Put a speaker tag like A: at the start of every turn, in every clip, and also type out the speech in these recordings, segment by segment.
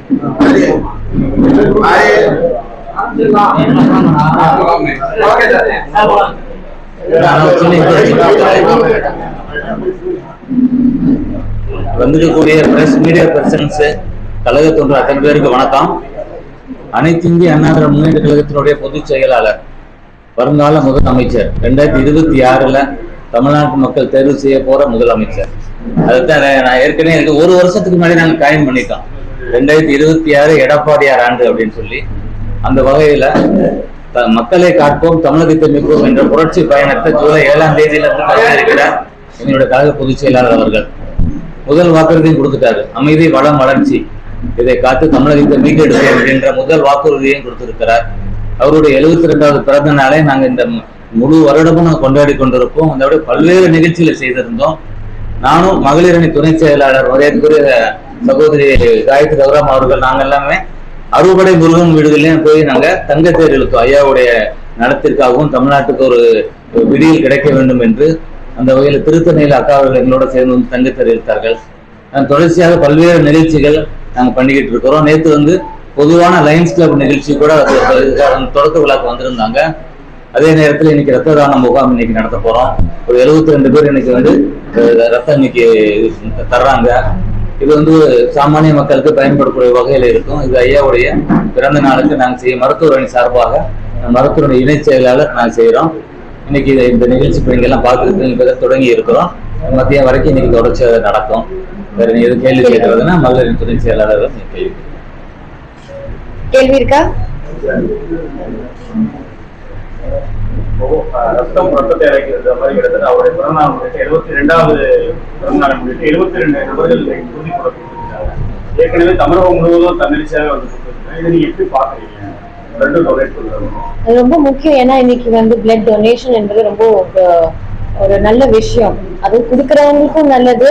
A: வந்திருக்கக்கூடிய press media persons கழக தொண்டர் அத்தனை பேருக்கு வணக்கம். அனைத்து இந்திய அண்ணா திராவிட முன்னேற்ற கழகத்தினுடைய பொதுச் செயலாளர், வருங்கால முதலமைச்சர், 2026 தமிழ்நாட்டு மக்கள் தேர்வு செய்ய போற முதலமைச்சர். அதுதான் நான் ஏற்கனவே எனக்கு ஒரு வருஷத்துக்கு முன்னாடி நாங்கள் காயின் பண்ணிட்டோம். 2026 எடப்பாடியார் ஆண்டு அப்படின்னு சொல்லி, அந்த வகையில மக்களை காட்போம் தமிழகத்தை மீட்போம் என்ற புரட்சி பயணத்தை ஜூலை 7ஆம் தேதியிலிருந்து இருக்கிறார் எங்களுடைய கழக பொதுச் செயலாளர் அவர்கள். முதல் வாக்குறுதியும் கொடுத்துட்டாரு, அமைதி வளம் வளர்ச்சி இதை காத்து தமிழகத்தை மீட்டெடுப்போம் என்ற முதல் வாக்குறுதியையும் கொடுத்திருக்கிறார். அவருடைய 72வது பிறந்த நாளை நாங்கள் இந்த முழு வருடமும் நாங்கள் கொண்டாடி கொண்டிருப்போம். அதோட பல்வேறு நிகழ்ச்சிகளை செய்திருந்தோம். நானும் மகளிர் அணி துணை செயலாளர் மரியாதைக்குரிய சகோதரி காயத்ரி கௌராம் அவர்கள் நாங்கள் எல்லாமே அறுபடை முருகன் வீடுகளையும் போய் நாங்கள் தங்கத்தேர் இழுத்தோம். ஐயாவுடைய நலத்திற்காகவும் தமிழ்நாட்டுக்கு ஒரு விடியல் கிடைக்க வேண்டும் என்று அந்த வகையில் திருத்தணியில் அக்கா அவர்கள் எங்களோட சேர்ந்து வந்து தங்கத்தேர் இழுத்தார்கள். தொடர்ச்சியாக பல்வேறு நிகழ்ச்சிகள் நாங்கள் பண்ணிக்கிட்டு இருக்கிறோம். நேற்று பொதுவான லயன்ஸ் கிளப் நிகழ்ச்சி கூட தொடக்க விழாக்கு வந்திருந்தாங்க. அதே நேரத்தில் இன்னைக்கு ரத்த தான முகாம் இன்னைக்கு நடத்த போறோம். ஒரு 72 பேர் இன்னைக்கு ரத்தம் இன்னைக்கு தர்றாங்க. இது சாமானிய மக்களுக்கு பயன்படக்கூடிய வகையில் இருக்கும். இது ஐயாவுடைய பிறந்த நாளுக்கு நாங்கள் செய்ய மருத்துவர் அணி சார்பாக மருத்துவ இணை செயலாளர் நாங்கள் செய்யறோம். இன்னைக்கு இந்த நிகழ்ச்சி எல்லாம் பார்த்துட்டு தொடங்கி இருக்கிறோம். மத்தியம் வரைக்கும் இன்னைக்கு தொடர்ச்சியாக நடக்கும். வேற நீ எது கேள்வி கேட்கறதுன்னா மகளிர் துணை செயலாளர்
B: கேள்வி இருக்கா?
C: ரத்தத்தை இறக்கிறது மாதிரி கிட்டத்தட்ட அவருடைய பிறந்தநாள் முன்னிட்டு 72வது பிறந்தநாளை முன்னிட்டு 72 நபர்கள் உறுதி கூட கொடுத்திருக்காங்க. ஏற்கனவே தமிழகம் முழுவதும் தன்னெழுச்சியாக கொடுத்திருக்காங்க. இதை நீங்க எப்படி பாக்குறீங்க?
B: அது ரொம்ப முக்கியம். ஏன்னா இன்னைக்கு பிளட் டொனேஷன் என்பது ரொம்ப ஒரு நல்ல விஷயம். அது கொடுக்கறவங்களுக்கும் நல்லது,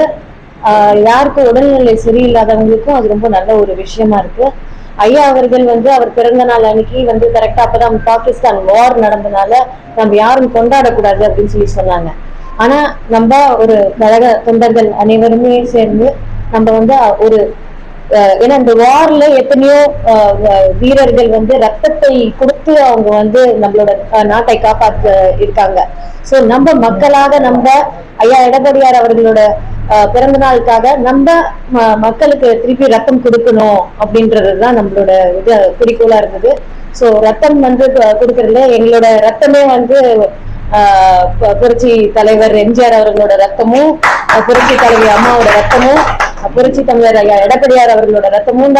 B: யாருக்கு உடல்நிலை சரியில்லாதவங்களுக்கும் அது ரொம்ப நல்ல ஒரு விஷயமா இருக்கு. ஐயா அவர்கள் அவர் பிறந்த நாள் அன்னைக்கு கரெக்டா அப்பதான் பாகிஸ்தான் வார் நடந்தனால நம்ம யாரும் கொண்டாடக்கூடாது அப்படின்னு சொன்னாங்க. ஆனா நம்ம ஒரு கழக தொண்டர்கள் அனைவருமே சேர்ந்து நம்ம ஒரு ஏன்னா இந்த வார்ல எத்தனையோ வீரர்கள் ரத்தத்தை கொடுத்து அவங்க நம்மளோட நாட்டை காப்பாற்ற இருக்காங்க. சோ நம்ம மக்களாக நம்ம ஐயா எடப்பாடியார் அவர்களோட பிறந்த நாளுக்காக நம்ம மக்களுக்கு திருப்பி ரத்தம் கொடுக்கணும் அப்படின்றதுதான் நம்மளோட குறிக்கோளா இருந்தது. சோ ரத்தம் கொடுக்கறதுல எங்களோட ரத்தமே புரட்சி தலைவர் எம்ஜிஆர் அவர்களோட ரத்தமும், புரட்சி தலைவி அம்மாவோட ரத்தமும், புரட்சி தமிழர் ஐயா எடப்பாடியார் அவர்களோட ரத்தமும்